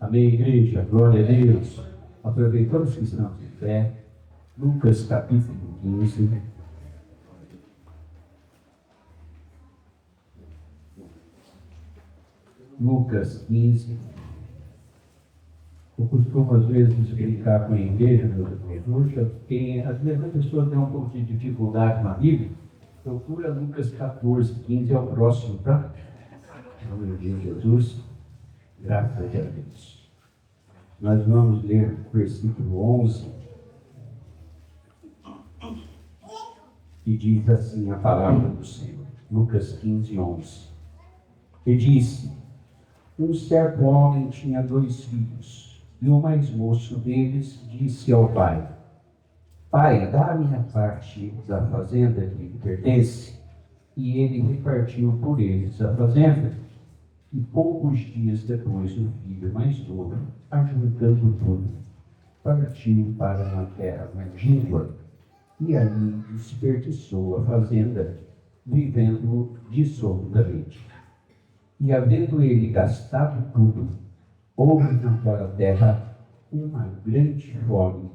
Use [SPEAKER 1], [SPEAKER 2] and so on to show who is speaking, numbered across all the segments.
[SPEAKER 1] Amém, igreja, glória a Deus. Aproveitamos que estamos de pé, Lucas capítulo 15. Lucas 15. Eu costumo às vezes brincar com a igreja, meus irmãos, porque às vezes a pessoa tem um pouco de dificuldade na Bíblia. Procura Lucas 14, 15, é o próximo, tá? Em nome de Jesus, graças a Deus. Nós vamos ler o versículo 11, que diz assim a palavra do Senhor. Lucas 15, 11. E disse: um certo homem tinha 2 filhos, e o mais moço deles disse ao pai: Pai, dá a minha parte da fazenda que me pertence. E ele repartiu por eles a fazenda. E poucos dias depois, o filho mais novo, ajuntando tudo, partiu para uma terra longínqua, e ali desperdiçou a fazenda, vivendo dissolutamente. E havendo ele gastado tudo, houve naquela terra uma grande fome,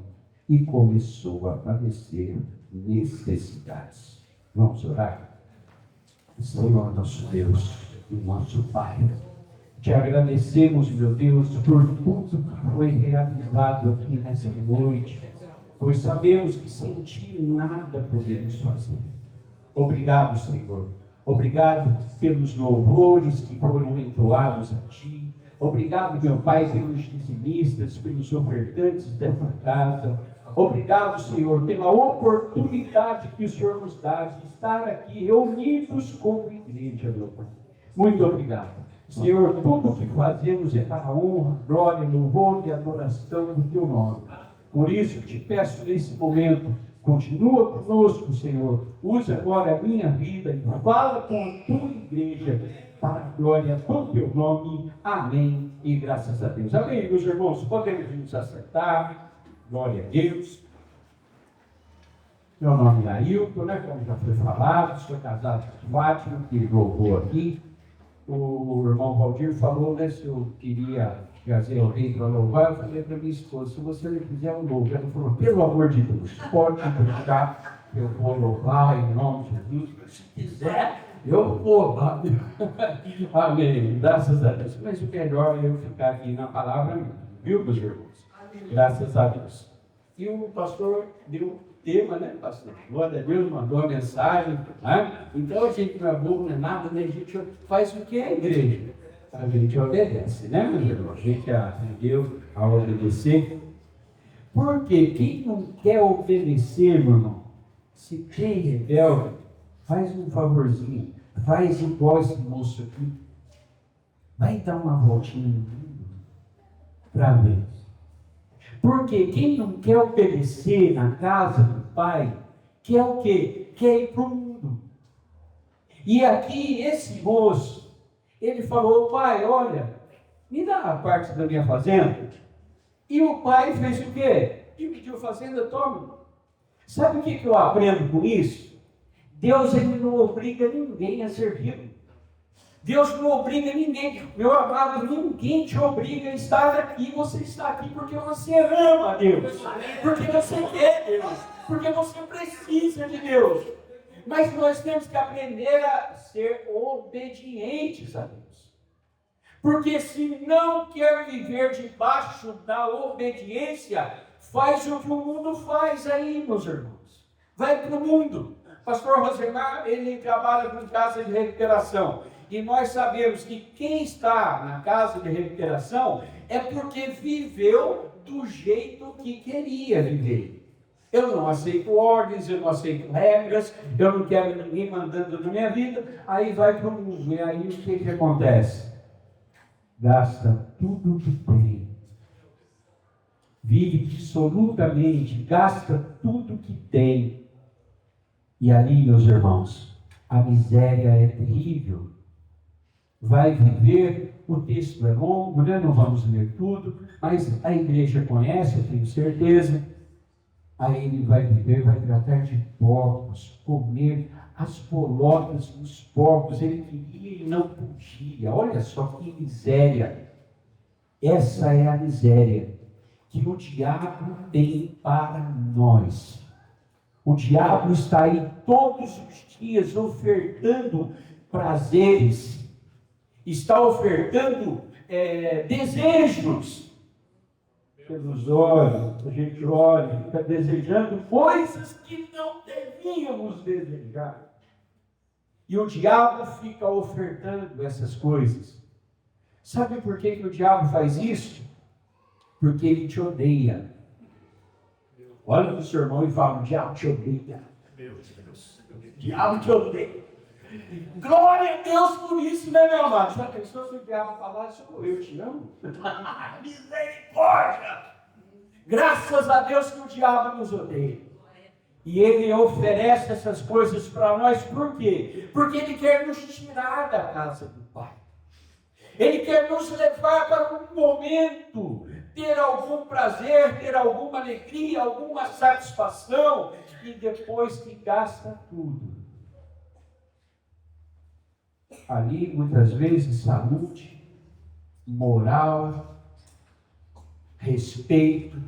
[SPEAKER 1] e começou a padecer necessidades. Vamos orar? Senhor nosso Deus e nosso Pai, te agradecemos, meu Deus, por tudo que foi realizado aqui nessa noite, pois sabemos que sem Ti nada podemos fazer. Obrigado, Senhor. Obrigado pelos louvores que foram entoados a Ti. Obrigado, meu Pai, pelos dizimistas, pelos ofertantes dessa casa. Obrigado, Senhor, pela oportunidade que o Senhor nos dá de estar aqui reunidos como igreja, meu Pai. Muito obrigado. Senhor, tudo o que fazemos é para a honra, glória, louvor e adoração do Teu nome. Por isso, te peço nesse momento, continua conosco, Senhor. Usa agora a minha vida e fala com a Tua igreja para a glória do Teu nome. Amém. E graças a Deus. Amém, meus irmãos. Podemos nos acertar. Glória a Deus. Meu nome é Ailton, né? Como já foi falado, sou casado com Fátima, que louvou aqui. O irmão Valdir falou, né, se eu queria trazer alguém para louvar. Eu falei para minha esposa: se você não quiser, eu louvo. Ela falou: pelo amor de Deus, pode deixar, eu vou louvar em nome de Jesus. Se quiser, eu vou. Amém. Graças a Deus. Mas o melhor é eu ficar aqui na palavra mesmo, viu, meus irmãos? Graças a Deus. E o pastor deu o tema, né, pastor? Glória a Deus, mandou a mensagem. Né? Então a gente não é burro, não é nada, né? A gente faz o que é a igreja. A gente obedece, né, meu irmão? A gente aprendeu a obedecer. Porque quem não quer obedecer, meu irmão, se tem rebelde, faz um favorzinho, faz igual esse moço aqui. Vai dar uma voltinha no mundo para ver. Porque quem não quer obedecer na casa do Pai, quer o quê? Quer ir para o mundo. E aqui, esse moço, ele falou: Pai, olha, me dá a parte da minha fazenda. E o pai fez o quê? Dividiu a fazenda, toma. Sabe o que eu aprendo com isso? Deus, ele não obriga ninguém a servir. Deus não obriga ninguém, meu amado, ninguém te obriga a estar aqui. Você está aqui porque você ama Deus, porque você quer Deus, porque você precisa de Deus. Mas nós temos que aprender a ser obedientes a Deus. Porque se não quer viver debaixo da obediência, faz o que o mundo faz aí, meus irmãos. Vai para o mundo. Pastor Rosemar, ele trabalha com casa de recuperação. E nós sabemos que quem está na casa de recuperação é porque viveu do jeito que queria viver. Eu não aceito ordens, eu não aceito regras, eu não quero ninguém mandando na minha vida. Aí vai para o mundo. E aí o que acontece? Gasta tudo o que tem. Vive dissolutamente, gasta tudo o que tem. E ali, meus irmãos, a miséria é terrível. Vai viver, o texto é longo, né? Não vamos ler tudo, mas a igreja conhece, eu tenho certeza. Aí ele vai viver, vai tratar de porcos, comer as bolotas dos porcos. Ele queria e não podia. Olha só que miséria. Essa é a miséria que o diabo tem para nós. O diabo está aí todos os dias ofertando prazeres, está ofertando desejos pelos olhos. A gente olha, fica desejando coisas que não devíamos desejar. E o diabo fica ofertando essas coisas. Sabe por que o diabo faz isso? Porque ele te odeia. Olha para o seu irmão e fala: o diabo te odeia. Meu Deus, o diabo te odeia. Glória a Deus por isso, né, meu amado? Já pensou se o diabo falasse: eu te amo? Misericórdia! Graças a Deus que o diabo nos odeia. E ele oferece essas coisas para nós, por quê? Porque ele quer nos tirar da casa do Pai. Ele quer nos levar para um momento, ter algum prazer, ter alguma alegria, alguma satisfação, e depois que gasta tudo. Ali, muitas vezes, saúde, moral, respeito,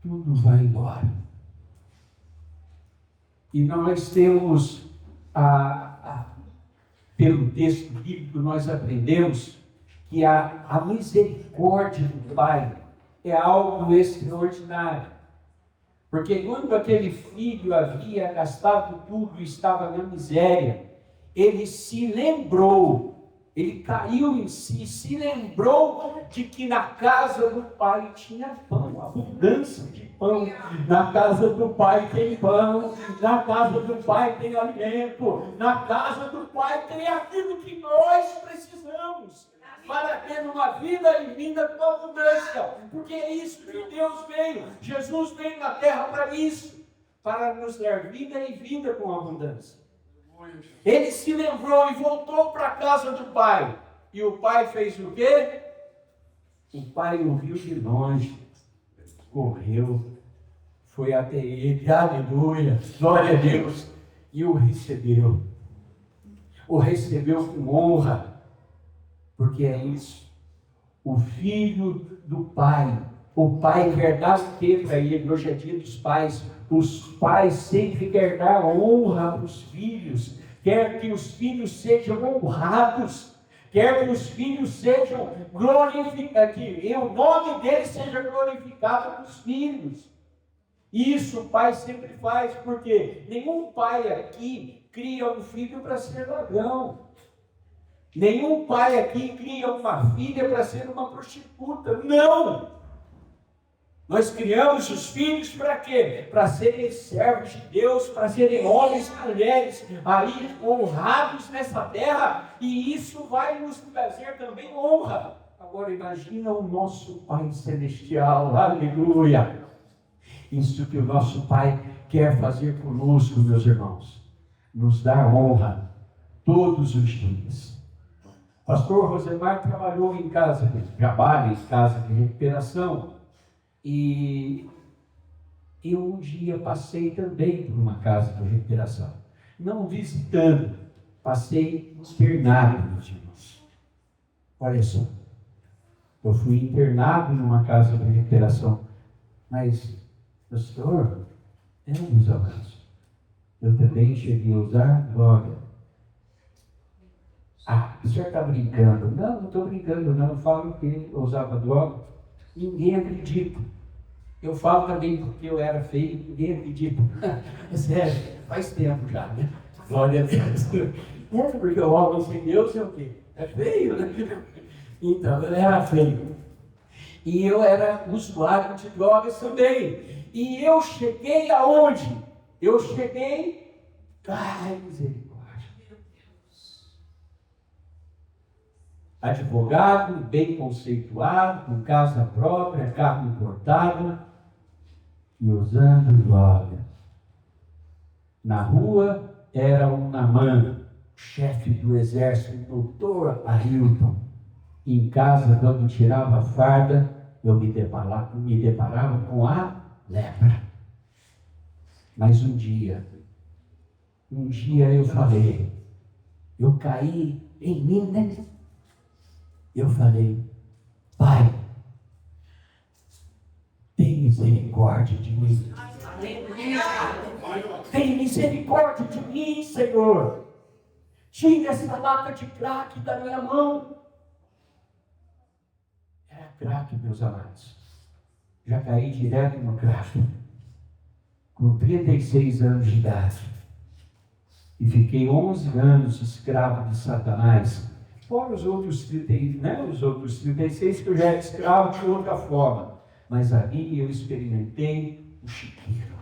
[SPEAKER 1] tudo vai embora. E nós temos, pelo texto bíblico, nós aprendemos que a misericórdia do Pai é algo extraordinário. Porque quando aquele filho havia gastado tudo e estava na miséria, ele se lembrou, ele caiu em si, se lembrou de que na casa do Pai tinha pão, abundância de pão. Na casa do Pai tem pão, na casa do Pai tem alimento, na casa do Pai tem aquilo que nós precisamos para ter uma vida e vida com abundância, porque é isso que Deus veio. Jesus veio na terra para isso, para nos dar vida e vida com abundância. Ele se lembrou e voltou para a casa do Pai. E o Pai fez o quê? O Pai o viu de longe, correu, foi até ele, aleluia, glória a Deus, e o recebeu. O recebeu com honra, porque é isso. O filho do Pai, o Pai quer dar o que para ele? Hoje é dia dos pais. Os pais sempre querem dar honra para os filhos, quer que os filhos sejam honrados, quer que os filhos sejam glorificados, que o nome deles seja glorificado para os filhos. Isso o pai sempre faz, porque nenhum pai aqui cria um filho para ser ladrão. Nenhum pai aqui cria uma filha para ser uma prostituta. Não! Nós criamos os filhos para quê? Para serem servos de Deus, para serem homens e mulheres aí honrados nessa terra, e isso vai nos trazer também honra. Agora imagina o nosso Pai Celestial, aleluia! Isso que o nosso Pai quer fazer conosco, meus irmãos, nos dar honra todos os dias. Pastor Rosemar trabalhou em casa, trabalha em casa de recuperação. E eu um dia passei também por uma casa de recuperação. Não visitando, passei internado, meus irmãos. Olha só, eu fui internado numa casa de recuperação. Mas, pastor, é um dos abraços. Eu também cheguei a usar droga. O senhor está brincando? Não estou brincando, não. Eu falo que eu usava droga. Ninguém acredita. Eu falo também porque eu era feio, ninguém acredita. É sério, faz tempo já, né? Glória a Deus. Porque o homem sem Deus é o quê? É feio, né? Então, eu era feio. E eu era usuário de drogas também. E eu cheguei aonde? Eu cheguei... Ai, misericórdia. Advogado, bem conceituado, com casa própria, carro importado, e usando droga. Na rua era um Naamã, chefe do exército, doutor Ailton. Em casa, quando tirava a farda, eu me deparava com a lepra. Mas um dia eu falei, eu caí em mim, né? Eu falei, Pai, tem misericórdia de mim. Tem misericórdia de mim, Senhor. Tira essa lata de crack da minha mão. Era crack, meus amados. Já caí direto no crack. Com 36 anos de idade. E fiquei 11 anos escravo de Satanás. Fora os outros 30, né? Os outros 36 que eu já era escravo de outra forma. Mas ali eu experimentei o chiqueiro.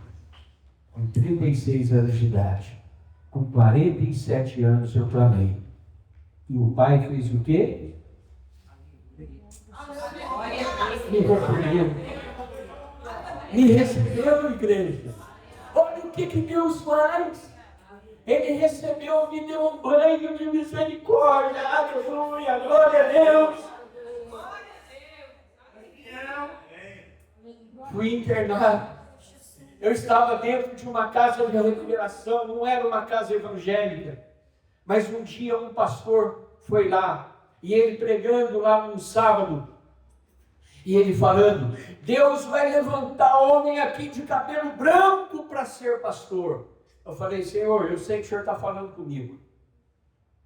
[SPEAKER 1] Com 36 anos de idade. Com 47 anos eu clamei. E o Pai fez o quê? Me recebeu, igreja. Olha o que Deus faz. Ele recebeu, me deu um banho de misericórdia. Aleluia, glória a Deus. Fui internado. Eu estava dentro de uma casa de recuperação, não era uma casa evangélica. Mas um dia um pastor foi lá, e ele pregando lá num sábado, e ele falando: Deus vai levantar homem aqui de cabelo branco para ser pastor. Eu falei: Senhor, eu sei que o Senhor está falando comigo.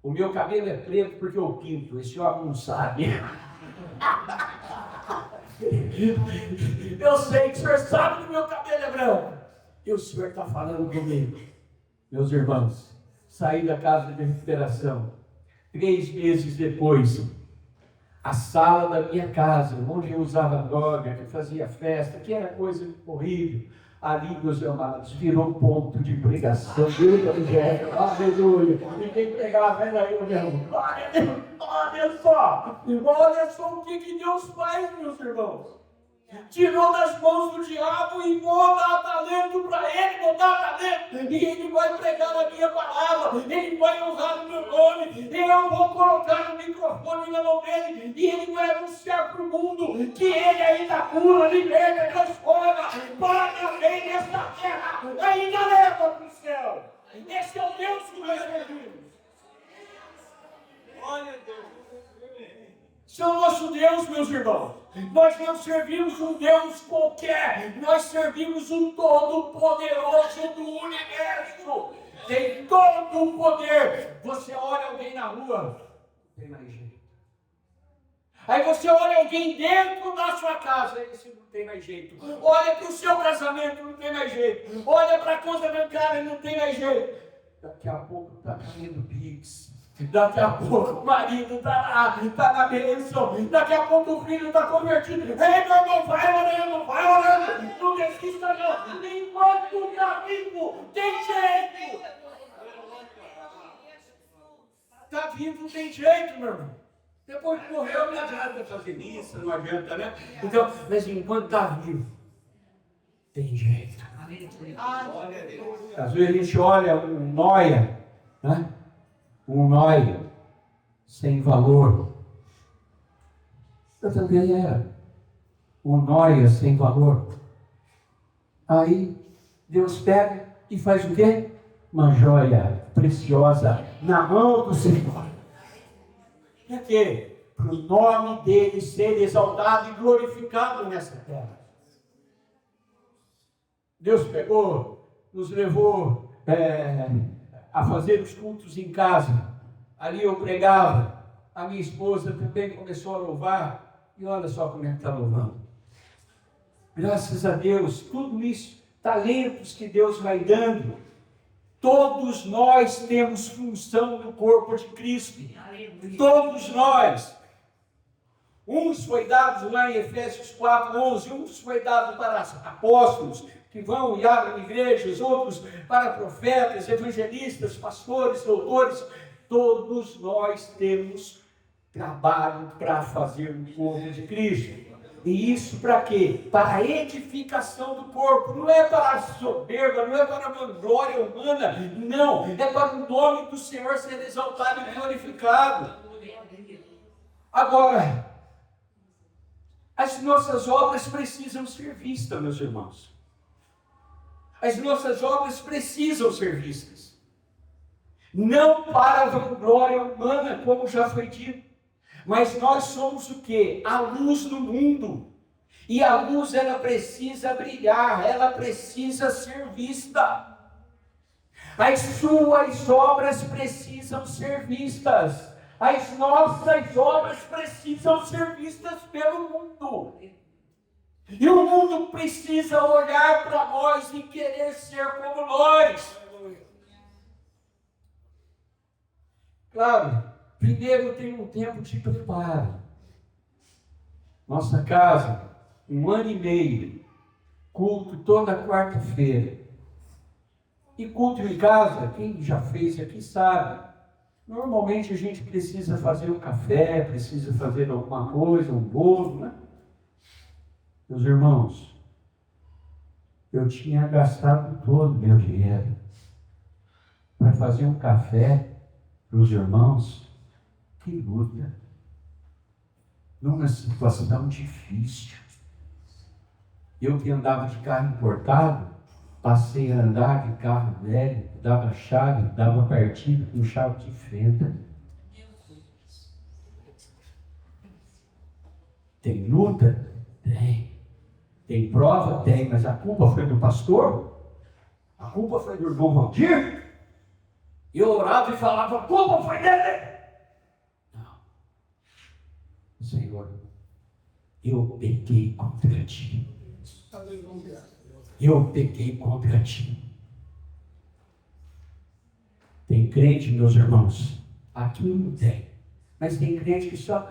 [SPEAKER 1] O meu cabelo é preto porque eu pinto, esse homem não sabe. Eu sei que o Senhor sabe que o meu cabelo é branco. E o Senhor está falando comigo. Meus irmãos, saí da casa de recuperação. 3 meses depois, a sala da minha casa, onde eu usava droga, que fazia festa, que era coisa horrível, ali, meus amados, virou ponto de pregação do Evangelho. Aleluia! E quem pregava era eu mesmo. Glória a Deus! Olha só o que Deus faz, meus irmãos. Tirou das mãos do diabo e vou dar talento para ele, vou dar talento, e ele vai pregar a minha palavra, ele vai honrar o meu nome, eu vou colocar o microfone na mão dele, e ele vai anunciar para o mundo que ele ainda cura, liberta, transforma, para bem nesta terra, ainda leva para o céu. Esse é o Deus que nós servimos. Glória a Deus. Esse é o nosso Deus, meus irmãos. Nós não servimos um Deus qualquer. Nós servimos um Todo-Poderoso do universo. Tem todo o poder. Você olha alguém na rua, não tem mais jeito. Aí você olha alguém dentro da sua casa, esse não tem mais jeito. Olha para o seu casamento, não tem mais jeito. Olha para a conta bancária, não tem mais jeito. Daqui a pouco está caindo Pix. Daqui a pouco o marido está lá, está na bênção. Daqui a pouco o filho está convertido. Ei, meu irmão, vai orando. Não desista não. Enquanto está vivo, tem jeito. Está vivo, tem jeito, meu irmão. Depois que morreu, não adianta fazer missa, não adianta, né? Então, mas enquanto está vivo, tem jeito. Às vezes a gente olha um nóia, né? Um nóia sem valor. Eu também era um nóia sem valor. Aí Deus pega e faz o quê? Uma joia preciosa na mão do Senhor. Para quê? Para o nome dele ser exaltado e glorificado nessa terra. Deus pegou, nos levou a fazer os cultos em casa. Ali eu pregava, a minha esposa também começou a louvar, e olha só como é que está louvando. Graças a Deus, tudo isso, talentos que Deus vai dando, todos nós temos função no corpo de Cristo, todos nós. Uns foi dado lá em Efésios 4:11, uns foi dado para apóstolos, que vão e abrem igrejas, outros para profetas, evangelistas, pastores, doutores. Todos nós temos trabalho para fazer no corpo de Cristo. E isso para quê? Para a edificação do corpo. Não é para a soberba, não é para a glória humana, não. É para o nome do Senhor ser exaltado e glorificado. Agora, as nossas obras precisam ser vistas, meus irmãos. As nossas obras precisam ser vistas. Não para a vanglória humana, como já foi dito. Mas nós somos o quê? A luz do mundo. E a luz, ela precisa brilhar, ela precisa ser vista. As suas obras precisam ser vistas. As nossas obras precisam ser vistas pelo mundo. E o mundo precisa olhar para nós e querer ser como nós. Claro, primeiro tem um tempo de preparo. Nossa casa, 1 ano e meio, culto toda quarta-feira. E culto em casa, quem já fez aqui sabe. Normalmente a gente precisa fazer um café, precisa fazer alguma coisa, um bolo, né? Meus irmãos, eu tinha gastado todo o meu dinheiro para fazer um café para os irmãos. Que luta! Numa situação difícil. Eu que andava de carro importado, passei a andar de carro velho, dava chave, dava partida com chave de fenda. Tem luta? Tem. Tem prova? Tem, mas a culpa foi do pastor? A culpa foi do irmão Valdir? Eu orava e falava, a culpa foi dele? Não. Senhor, eu pequei contra ti. Eu pequei contra ti. Tem crente, meus irmãos, aqui não tem, mas tem crente que só,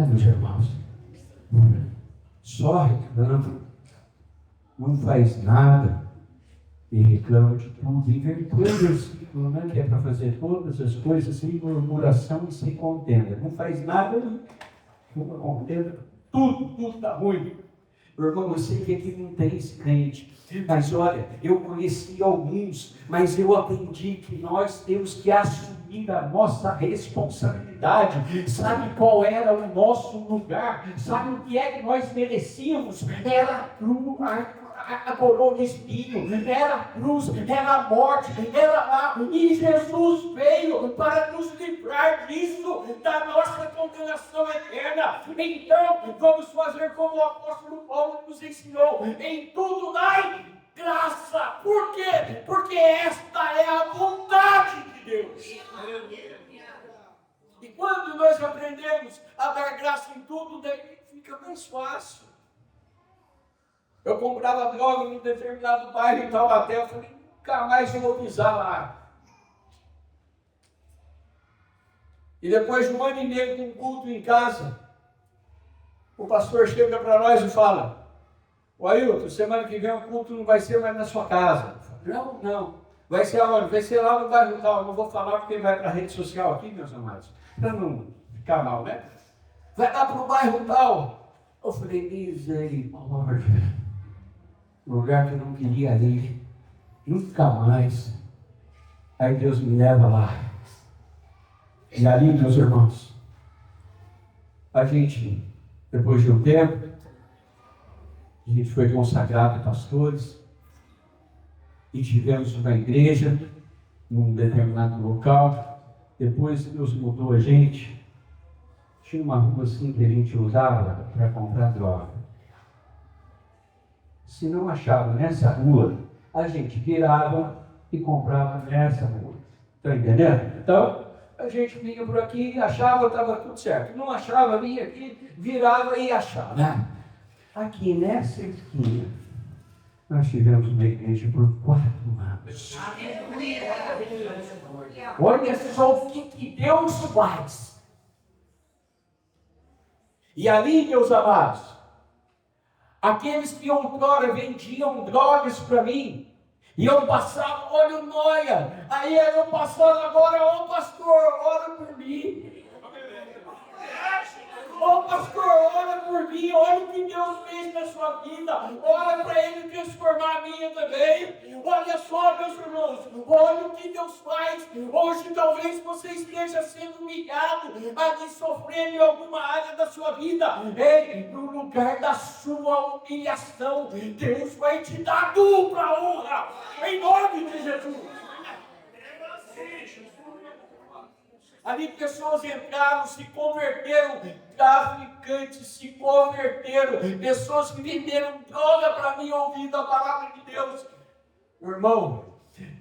[SPEAKER 1] meus irmãos, só reclama, não faz nada e reclama de tudo, inverteu o versículo, né, que é para fazer todas as coisas sem murmuração e sem contenda. Não faz nada, não contenda, tudo está ruim. Irmão, eu sei que aqui não tem esse crente, mas olha, eu conheci alguns, mas eu aprendi que nós temos que assumir a nossa responsabilidade. Sabe qual era o nosso lugar? Sabe o que é que nós merecíamos? Era a coroa de espinho, era a cruz, era a morte, e Jesus veio para nos livrar disso, da nossa condenação eterna. Então, vamos fazer como o apóstolo Paulo nos ensinou: em tudo dai graça. Por quê? Porque esta é a vontade de Deus. E quando nós aprendemos a dar graça em tudo, daí fica mais fácil. Eu comprava droga num determinado bairro em Taubaté, eu falei, nunca mais eu vou pisar lá. E depois de 1 ano e meio com um culto em casa, o pastor chega para nós e fala, ô Ailton, semana que vem o culto não vai ser mais na sua casa. Eu falei, não. Vai ser aonde? Vai ser lá no bairro tal. Não vou falar porque vai para a rede social aqui, meus amados. Para não ficar mal, né? Vai lá para o bairro tal. Eu falei, misericórdia. Lugar que eu não queria ir, nunca mais. Aí Deus me leva lá. E ali, meus irmãos, a gente, depois de um tempo, a gente foi consagrado pastores e tivemos uma igreja num determinado local. Depois Deus mudou a gente. Tinha uma rua assim que a gente usava para comprar droga. Se não achava nessa rua, a gente virava e comprava nessa rua. Está entendendo? Então, a gente vinha por aqui, achava, estava tudo certo. Não achava, vinha aqui, virava e achava. Aqui nessa esquina, nós tivemos uma igreja por 4 anos. Olha só o que Deus faz. E ali, meus amados, aqueles que outrora vendiam drogas para mim, e eu passava, olha o nóia, aí eu passava agora, ô pastor, ora por mim. Ô pastor, ora por mim, olha o que Deus fez na sua vida. Ora para Ele transformar a minha também. Olha só, meus irmãos, olha o que Deus faz. Hoje talvez você esteja sendo humilhado, ali sofrendo em alguma área da sua vida. Ei, no lugar da sua humilhação, Deus vai te dar dupla honra, em nome de Jesus. Ali pessoas entraram, se converteram, traficantes se converteram, pessoas que venderam droga para mim ouvindo a palavra de Deus. Irmão,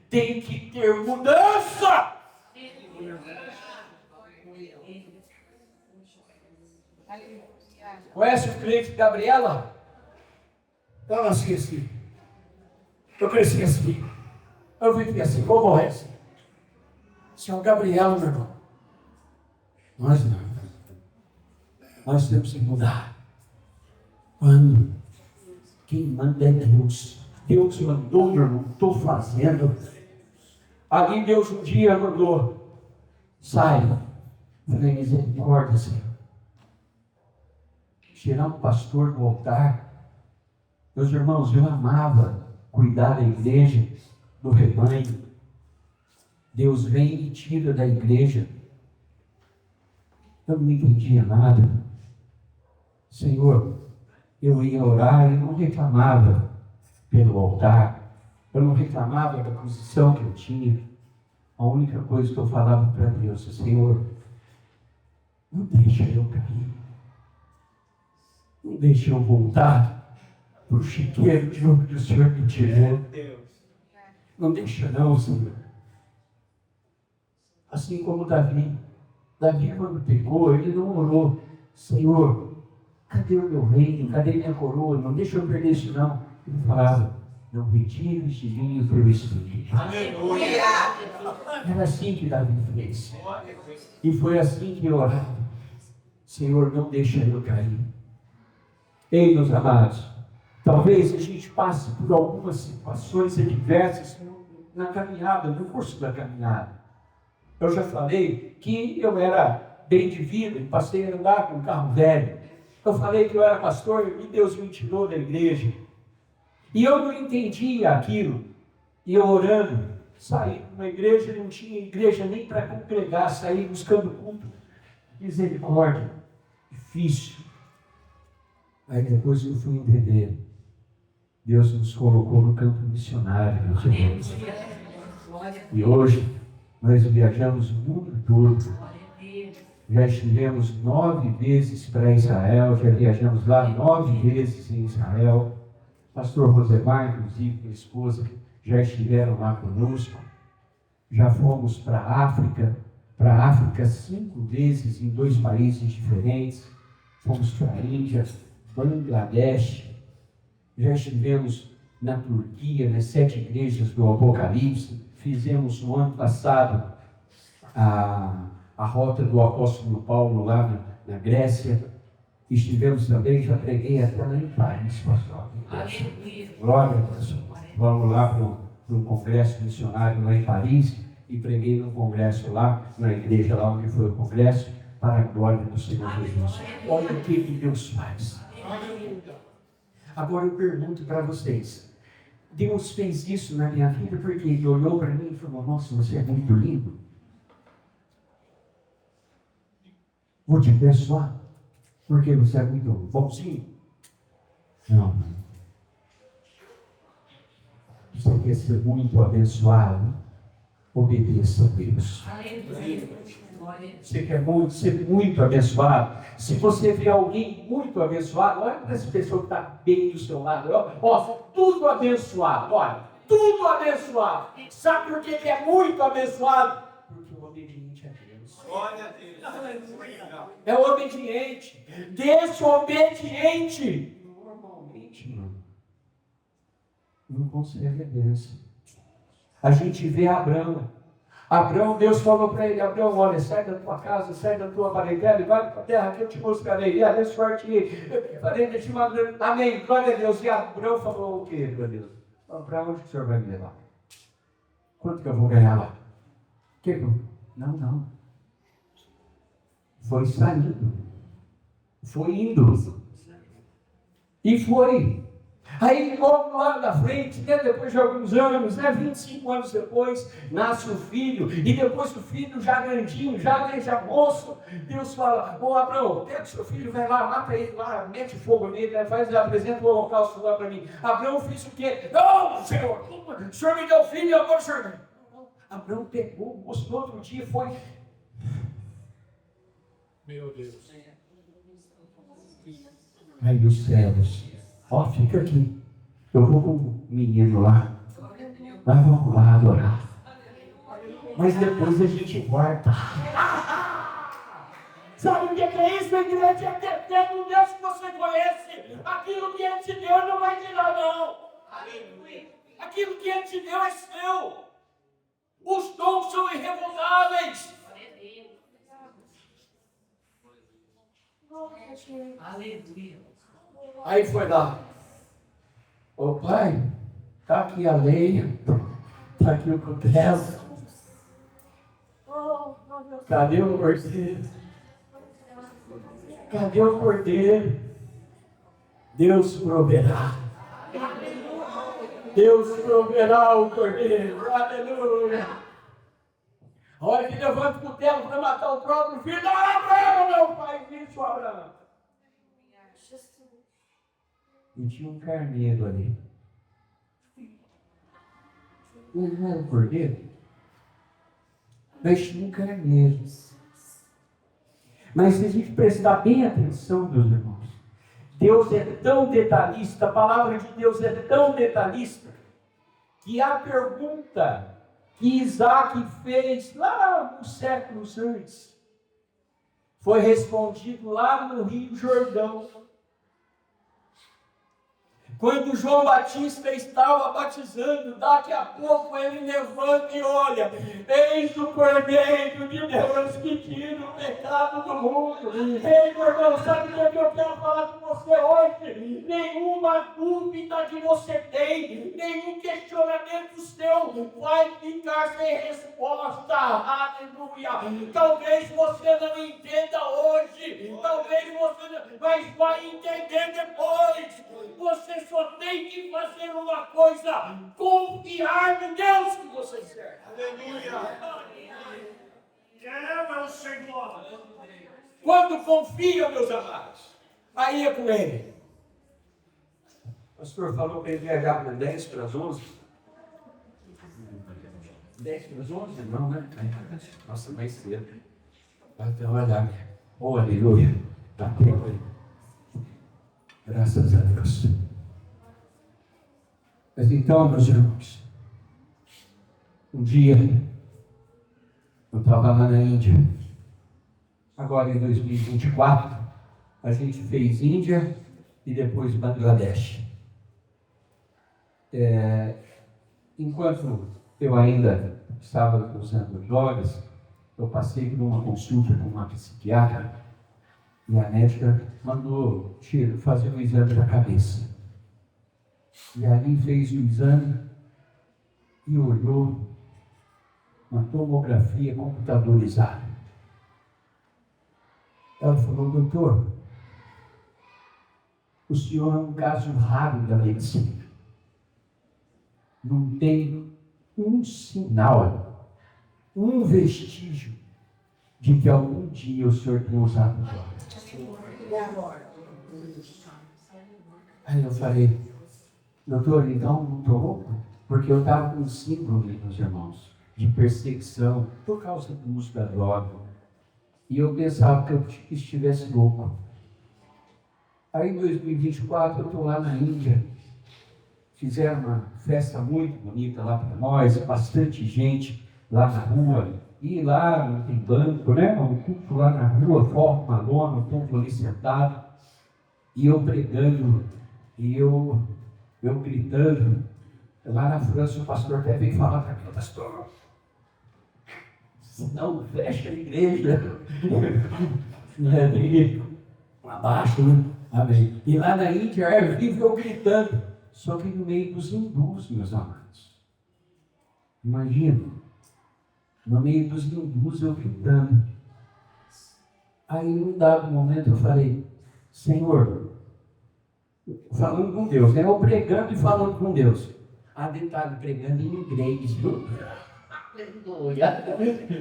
[SPEAKER 1] tem que ter mudança. Conhece o crente Gabriela? Eu nasci assim. Eu cresci assim. Eu vivi assim, vou morrer assim. Senhor Gabriela, meu irmão. Nós não. Nós temos que mudar. Quando? Quem manda é Deus. Deus mandou, meu irmão. Estou fazendo. Ali Deus um dia mandou. Sai. Falei, misericórdia, Senhor. Tirar um pastor do altar. Meus irmãos, eu amava cuidar da igreja, do rebanho. Deus vem e tira da igreja. Eu não entendia nada. Senhor, eu ia orar e não reclamava pelo altar. Eu não reclamava da posição que eu tinha. A única coisa que eu falava para Deus é, Senhor, não deixa eu cair. Não deixa eu voltar para o chiqueiro de onde o Senhor me tirou. Não deixa não, Senhor. Assim como Davi. Davi, quando pecou, ele não orou. Senhor, cadê o meu reino? Cadê minha coroa? Não deixa eu perder isso não. Ele falava, não retires de mim o teu espírito. Aleluia! Era assim que Davi fez. E foi assim que orava. Senhor, não deixa eu cair. Ei, meus amados, talvez a gente passe por algumas situações adversas na caminhada, no curso da caminhada. Eu já falei que eu era bem de vida e passei a andar com um carro velho. Eu falei que eu era pastor e Deus me tirou da igreja. E eu não entendia aquilo. E eu orando, saí de uma igreja, não tinha igreja nem para congregar, saí buscando culto. Misericórdia, difícil. Aí depois eu fui entender. Deus nos colocou no campo missionário, meus irmãos. E hoje nós viajamos o mundo todo. Já estivemos 9 vezes para Israel, já viajamos lá 9 vezes em Israel. Pastor Rosemar, inclusive, minha esposa, já estiveram lá conosco. Já fomos para a África 5 vezes em 2 países diferentes. Fomos para a Índia, Bangladesh. Já estivemos na Turquia, nas 7 igrejas do Apocalipse. Fizemos no ano passado a rota do apóstolo Paulo lá na Grécia. Estivemos também, já preguei até lá em Paris, pastor. Glória a Deus. Vamos lá para um congresso missionário lá em Paris e preguei num congresso lá, na igreja lá onde foi o congresso, para a glória do Senhor Jesus. Olha o que Deus faz. Agora eu pergunto para vocês, Deus fez isso na minha vida porque Ele olhou para mim e falou, nossa, você é muito lindo. Vou te abençoar, porque você é muito bonzinho. Não. Você quer ser muito abençoado? Obedeça a Deus. Você quer ser muito abençoado? Se você vê alguém muito abençoado, olha para essa pessoa que está bem do seu lado. Ó, tudo abençoado, olha, tudo abençoado. Sabe por que ele é muito abençoado? Porque é obediente a Deus. É obediente. Desobediente. Normalmente, não consegue a bênção. A gente vê Abraão, Deus falou para ele, Abraão, olha, sai da tua casa, sai da tua parentela e vai para a terra que eu te mostrarei, e abençoar-te. Falei, te mandando, amém, glória a Deus. E Abraão falou o quê, meu Deus? Para onde que o Senhor vai me levar? Quanto que eu vou ganhar lá? Não. Foi saindo. Foi indo. E foi. Aí, logo lá na frente, né, depois de alguns anos, 25 anos depois, nasce o filho, e depois o filho já grandinho, já moço, Deus fala: ô Abraão, pega o seu filho, vai lá, mata ele lá, mete fogo nele, apresenta o holocausto lá para mim. Abraão fez o quê? Não, Senhor, o Senhor me deu filho, agora o Senhor. Abraão pegou, mostrou outro dia, foi.
[SPEAKER 2] Meu Deus.
[SPEAKER 1] Aí os céus, ó, fica aqui. Eu vou com o menino lá. Nós vamos lá adorar. Mas depois a gente volta. Sabe o que é isso, igreja? É ter um Deus que você conhece. Aquilo que Ele te deu não vai tirar, não. Aquilo que Ele te deu é seu. Os dons são irrevogáveis. Aleluia. Aí foi lá. Ô pai, está aqui a lenha, está aqui o cutelo. Cadê o cordeiro? Cadê o cordeiro? Deus proverá. Deus proverá o cordeiro. Aleluia. A hora que levanta o cutelo para matar o próprio filho. Não, Abraão, não faz isso, Abraão. E tinha um carneiro ali. Não era um cordeiro? Mas tinha um carneiro. Mas se a gente prestar bem atenção, meus irmãos, Deus é tão detalhista, a palavra de Deus é tão detalhista, que a pergunta que Isaac fez lá nos séculos antes, foi respondido lá no Rio Jordão. Quando João Batista estava batizando, daqui a pouco ele levanta e olha: eis o Cordeiro de Deus que tira o pecado do mundo. Ei, meu irmão, sabe o que eu quero falar com você hoje? Nenhuma dúvida que você tem, nenhum questionamento seu vai ficar sem resposta. Aleluia. Talvez você não entenda hoje, talvez você não, mas vai entender depois. Você só tem que fazer uma coisa: confiar no Deus que você serve.
[SPEAKER 2] Aleluia. É, meu Senhor.
[SPEAKER 1] Quando confia, meus amados, aí é com Ele. O pastor falou que ele viajava para 10 para as 11. 10 para as 11? Não, né? Nossa, mais cedo. Até olhar. Oh, aleluia. Dá tempo aí. Graças a Deus. Mas então, meus irmãos, um dia eu estava lá na Índia. Agora em 2024, a gente fez Índia e depois Bangladesh. Enquanto eu ainda estava usando drogas, eu passei por uma consulta com uma psiquiatra e a médica mandou fazer um exame da cabeça. E ali fez o exame e olhou uma tomografia computadorizada. Ela falou: doutor, o senhor é um caso raro da medicina. Não tem um sinal, um vestígio de que algum dia o senhor tenha usado drogas. Aí eu falei: doutor, então não tomou? Porque eu estava com síndrome, meus irmãos, de perseguição por causa do uso da droga. E eu pensava que eu estivesse louco. Aí em 2024 eu estou lá na Índia. Fizeram uma festa muito bonita lá para nós, bastante gente lá na rua. E lá não tem banco, né? Um culto lá na rua, forma uma lona, o povo ali sentado. E eu pregando, e eu gritando. Lá na França o pastor até veio falar para mim: pastor, não fecha a igreja. Abaixo, né? Amém. E lá na Índia é vivo eu gritando. Só que no meio dos hindus, meus amados. Imagina, no meio dos hindus eu gritando. Aí num dado momento eu falei: Senhor, falando com Deus, né? Ou pregando e falando com Deus. Detalhe, pregando em inglês, viu? Aleluia.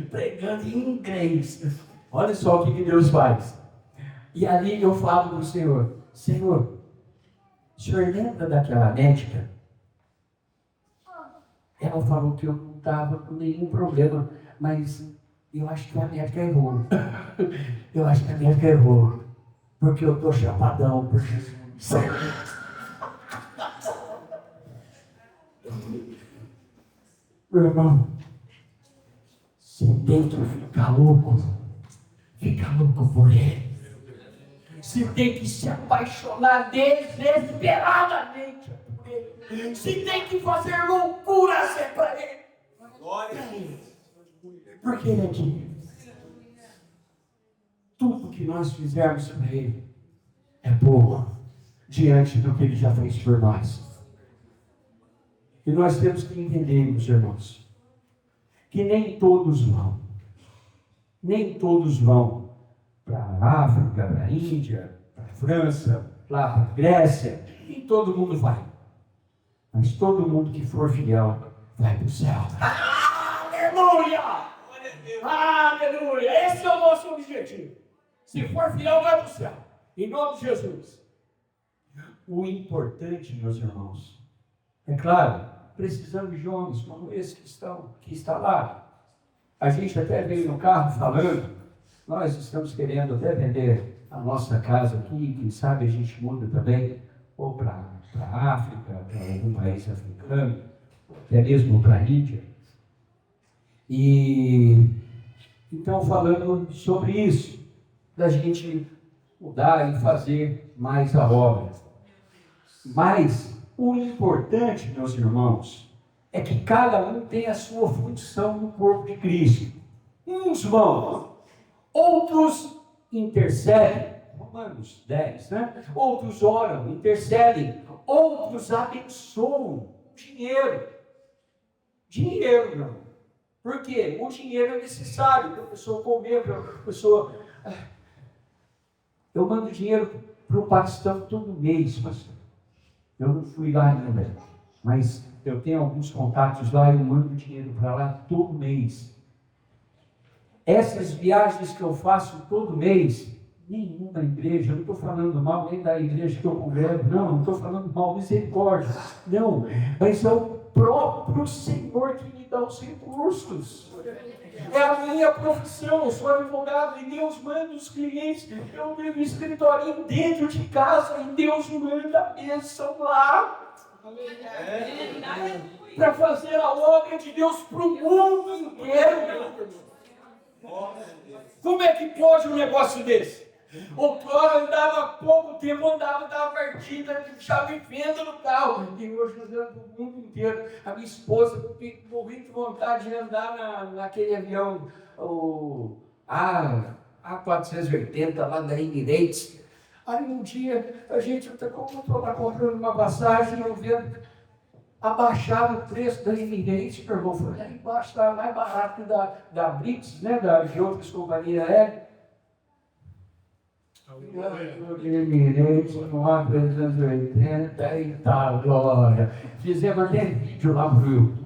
[SPEAKER 1] Pregando em inglês. Olha só o que Deus faz. E ali eu falo para o Senhor, Senhor, o senhor lembra daquela médica? Ela falou que eu não estava com nenhum problema, mas eu acho que a médica errou. Eu acho que a médica errou. Porque eu estou chapadão por Jesus. Meu irmão, se tem que ficar louco por ele. Se tem que se apaixonar desesperadamente por ele. Se tem que fazer loucuras é para ele. Glória a Deus. Porque ele é digno. Tudo que nós fizermos para ele é pouco diante do que ele já fez por nós. E nós temos que entender, meus irmãos, que nem todos vão para a África, para a Índia, para a França, lá para a Grécia, nem todo mundo vai. Mas todo mundo que for fiel vai para o céu. Aleluia! Aleluia! Esse é o nosso objetivo. Se for fiel, vai para o céu. Em nome de Jesus. O importante, meus irmãos, é claro, precisamos de homens como esse que está lá. A gente até veio no carro falando, nós estamos querendo até vender a nossa casa aqui, quem sabe a gente muda também, ou para a África, para algum país africano, até mesmo para a Índia. E então falando sobre isso, da gente mudar e fazer mais a obra. Mas o importante, meus irmãos, é que cada um tem a sua função no corpo de Cristo. Uns vão, outros intercedem, Romanos 10, né? Outros oram, intercedem, outros abençoam. Dinheiro, não. Por quê? O dinheiro é necessário para a pessoa comer, para a pessoa... Eu mando dinheiro para o Paquistão todo mês, pastor. Eu não fui lá ainda, mas eu tenho alguns contatos lá e eu mando dinheiro para lá todo mês. Essas viagens que eu faço todo mês, nenhuma igreja, eu não estou falando mal nem da igreja que eu congrego, não estou falando mal, misericórdia, não, mas é o próprio Senhor que me dá os recursos. É a minha profissão, eu sou advogado e Deus manda os clientes, eu tenho um escritório dentro de casa e Deus manda a bênção lá. Para fazer a obra de Deus para o mundo inteiro. Como é que pode um negócio desse? Outrora andava há pouco tempo, dava partida, chave e fenda no carro. E hoje andando para o mundo inteiro. A minha esposa morri de vontade de andar naquele avião, o A480 lá da Emirates. Aí um dia a gente estou lá comprando uma passagem, eu vendo abaixar o preço da Emirates, eu falei, lá embaixo está mais barato da Brits, né, de outras companhias aéreas. Emirates, 380, eita glória. Fizemos até vídeo lá no YouTube.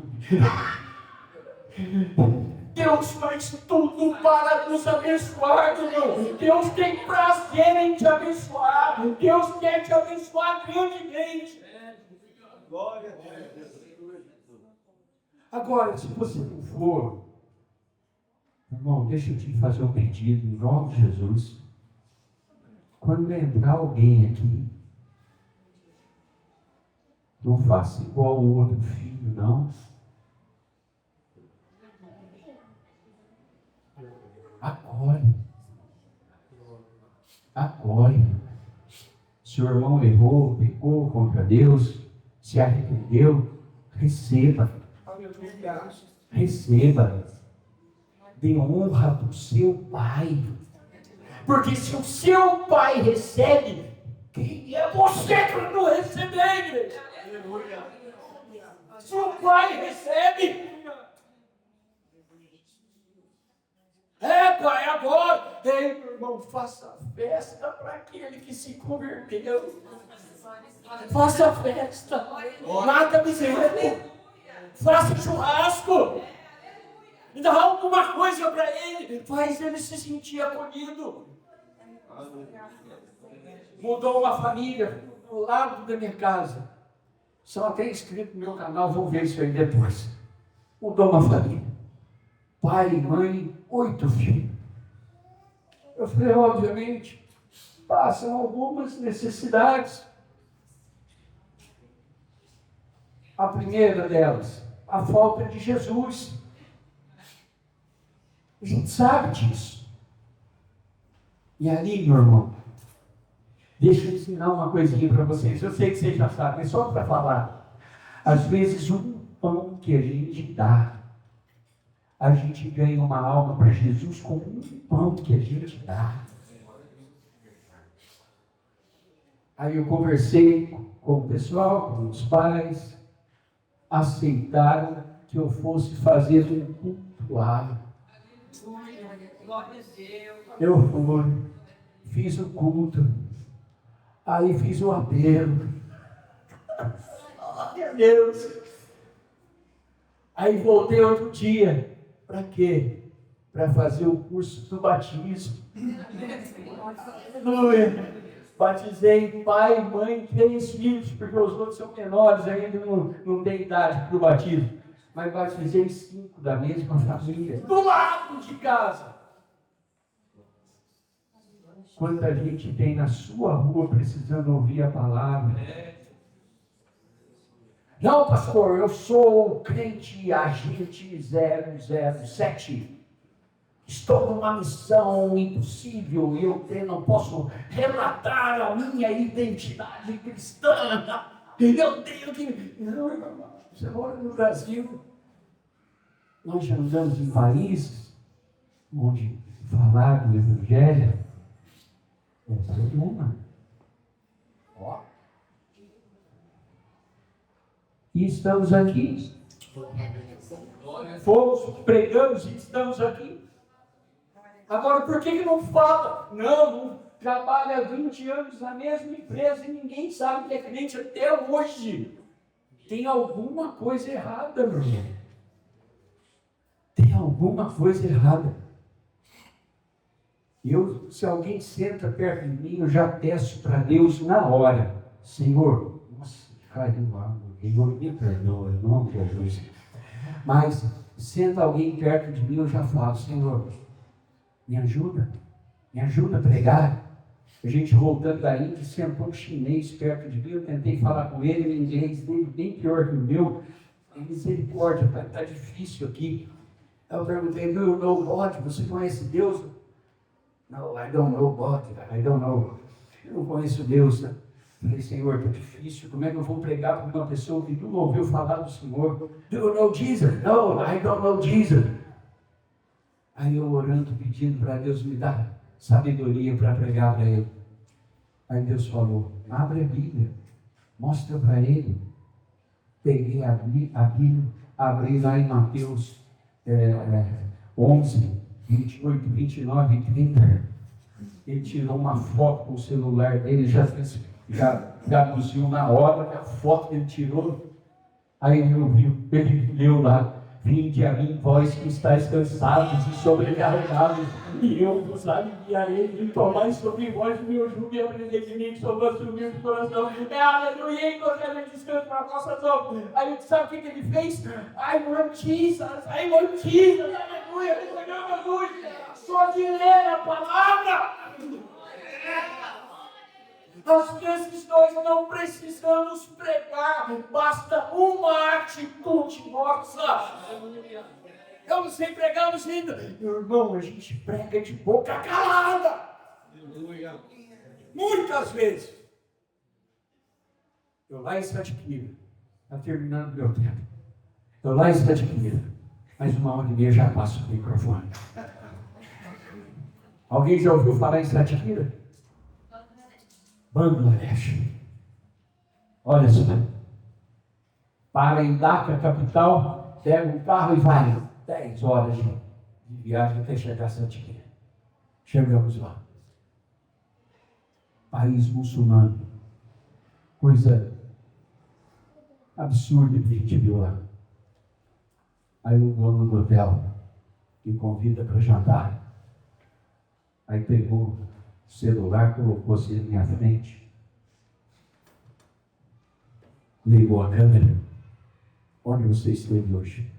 [SPEAKER 1] Deus faz tudo para nos abençoar, irmão. Deus tem prazer em te abençoar. Deus quer te abençoar grandemente. Glória a Deus. Agora, se você não for, irmão, deixa eu te fazer um pedido em nome de Jesus. Quando entrar alguém aqui, não faça igual o outro filho, não. Acolhe. Se o irmão errou, pecou contra Deus, se arrependeu, receba. Dê honra para o seu pai. Porque se o seu pai recebe, quem é você para não receber, igreja? Se o pai recebe, pai, agora, meu irmão, faça festa para aquele que se converteu. Faça festa. Mata bezerro. Faça churrasco. Dá alguma coisa para ele. Faz ele se sentir acolhido. Mudou uma família do lado da minha casa. São até inscritos no meu canal, vão ver isso aí depois. Mudou uma família. Pai, mãe, 8 filhos. Eu falei, obviamente, passam algumas necessidades. A primeira delas, a falta de Jesus. A gente sabe disso. E ali, meu irmão, deixa eu ensinar uma coisinha para vocês. Eu sei que vocês já sabem, mas só para falar. Às vezes, um pão que a gente dá, a gente ganha uma alma para Jesus com um pão que a gente dá. Aí eu conversei com o pessoal, com os pais, aceitaram que eu fosse fazer um culto lá. Eu fui, fiz o culto, aí fiz o apelo. Meu Deus! Aí voltei outro dia. Para quê? Para fazer o curso do batismo. Aleluia! Batizei pai, mãe, 3 filhos, porque os outros são menores, ainda não tem idade para o batismo. Mas batizei 5 da mesma família, do lado de casa. Quanta gente tem na sua rua precisando ouvir a palavra. Não, pastor, eu sou crente agente 007. Estou numa missão impossível e eu não posso relatar a minha identidade cristã. Eu tenho que... Não, irmão, você mora no Brasil. Nós já andamos em países onde falar do Evangelho é problema. Ó. E estamos aqui. Fomos, pregamos e estamos aqui. Agora, por que não fala? Não trabalha há 20 anos na mesma empresa e ninguém sabe que é crente até hoje. Tem alguma coisa errada, meu irmão. Tem alguma coisa errada. Se alguém senta perto de mim, eu já peço para Deus na hora. Senhor, nossa, caiu lá, Senhor, me perdoa, em nome de Jesus. Mas, senta alguém perto de mim, eu já falo, Senhor, me ajuda a pregar. A gente voltando da Índia, sentou um chinês perto de mim, eu tentei falar com ele, o inglês dele bem pior que o meu. Misericórdia, está difícil aqui. Aí eu perguntei, do you know God? Você conhece Deus? No, I don't know God, I don't know. Eu não conheço Deus. Né? Falei, Senhor, está difícil, como é que eu vou pregar para uma pessoa que nunca ouviu falar do Senhor? Do you know Jesus? No, I don't know Jesus. Aí eu orando, pedindo para Deus me dar sabedoria para pregar para ele. Aí Deus falou, abre a Bíblia, mostra para ele. Peguei a Bíblia, abri lá em Mateus 11, 28, 29 e 30. Ele tirou uma foto com o celular dele, já traduziu na hora a foto que ele tirou. Aí ele leu lá, vinde a mim, vós que estáis cansados e sobrecarregados, e eu vos aliviarei, de tomai sobre vós o meu jugo e aprendei de mim, que sou vosso humilde coração. Aleluia, e encontrei descanso para a vossa alma. Aí sabe o que ele fez? I want Jesus, aleluia, aleluia. Só de ler a palavra. Às vezes nós não precisamos pregar, basta uma atitude nossa. Eu não sei pregar, ainda. Meu irmão, a gente prega de boca calada. Muitas vezes. Eu lá em Sete Quilhas, está terminando meu tempo. Eu lá em Sete Quilhas, mais 1h30 já passo o microfone. Alguém já ouviu falar em Sete Quilhas? Bangladesh. Olha só. Para em Dhaka, capital, pega um carro e vai 10 horas de viagem até chegar a Sete Quilhas. Chegamos lá. País muçulmano. Coisa absurda que a gente viu lá. Aí o dono do hotel me convida para jantar. Aí pegou o celular, colocou-se na minha frente, ligou a câmera. Onde você esteve hoje?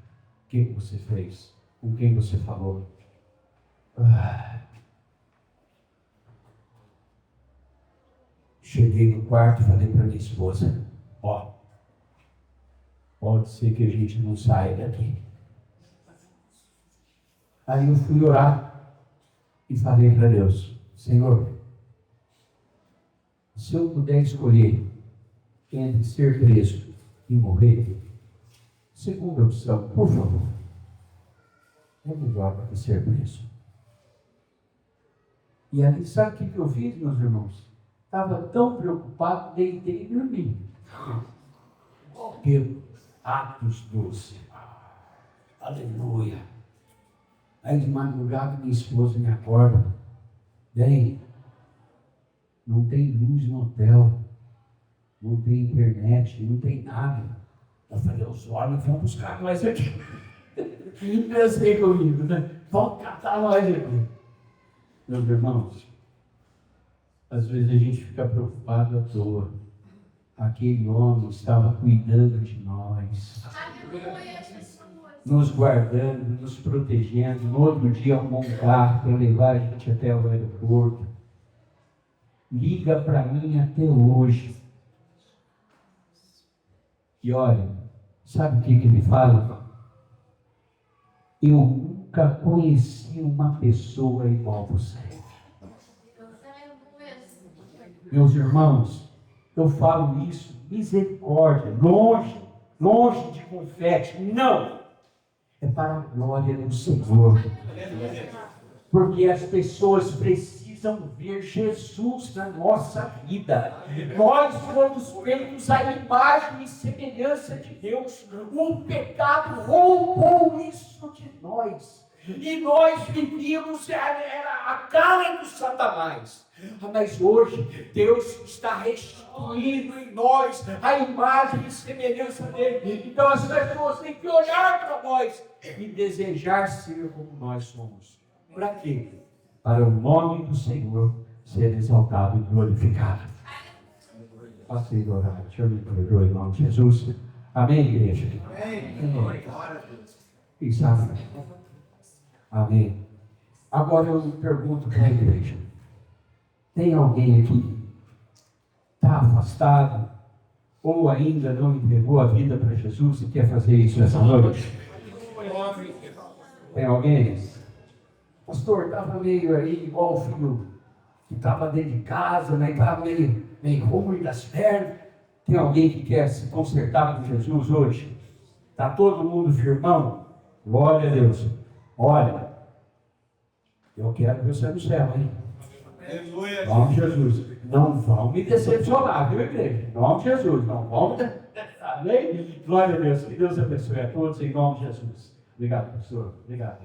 [SPEAKER 1] O que você fez? Com quem você falou? Cheguei no quarto e falei para minha esposa: ó, pode ser que a gente não saia daqui. Aí eu fui orar e falei para Deus: Senhor, se eu puder escolher entre ser preso e morrer, segunda opção, por favor, é melhor para ser preso. E ali, sabe o que eu fiz, meus irmãos? Estava tão preocupado, deitei e dormi. Porque Atos 12. Aleluia. Aí de madrugada minha esposa me acorda. Bem, não tem luz no hotel, não tem internet, não tem nada. Eu falei: os olhos vão buscar nós aqui. Pensei comigo, né? Vão catar nós aqui. Meus irmãos, às vezes a gente fica preocupado à toa. Aquele homem estava cuidando de nós, nos guardando, nos protegendo. No outro dia arrumou um carro para levar a gente até o aeroporto. Liga para mim até hoje. E olha, sabe o que ele fala? Eu nunca conheci uma pessoa igual a você. Meus irmãos, eu falo isso, misericórdia, longe de confete, não, é para a glória do Senhor, porque as pessoas precisam ver Jesus na nossa vida. Nós fomos feitos à imagem e semelhança de Deus. O pecado roubou isso de nós, e nós vivíamos, era a cara do Satanás. Mas hoje Deus está restituindo em nós a imagem e semelhança dele. Então as pessoas têm que olhar para nós e desejar ser como nós somos. Para quê? Para o nome do Senhor ser exaltado e glorificado. Passei do horário. Senhor me perdoe em nome de Jesus. Amém, igreja? Amém. Quem sabe? Amém. Agora eu pergunto para a igreja: tem alguém aqui que está afastado ou ainda não entregou a vida para Jesus e quer fazer isso essa noite? Tem alguém? Pastor, estava meio aí igual o filho que estava dentro de casa, né? Estava meio ruim das pernas. Tem alguém que quer se consertar com Jesus hoje? Está todo mundo firmão? Glória a Deus. Olha, eu quero ver você no céu, hein? Em nome de Jesus. Não vão me decepcionar, viu, igreja? Em nome de Jesus. Não vão. Amém? Glória a Deus. Que Deus abençoe a todos em nome de Jesus. Obrigado, pastor. Obrigado.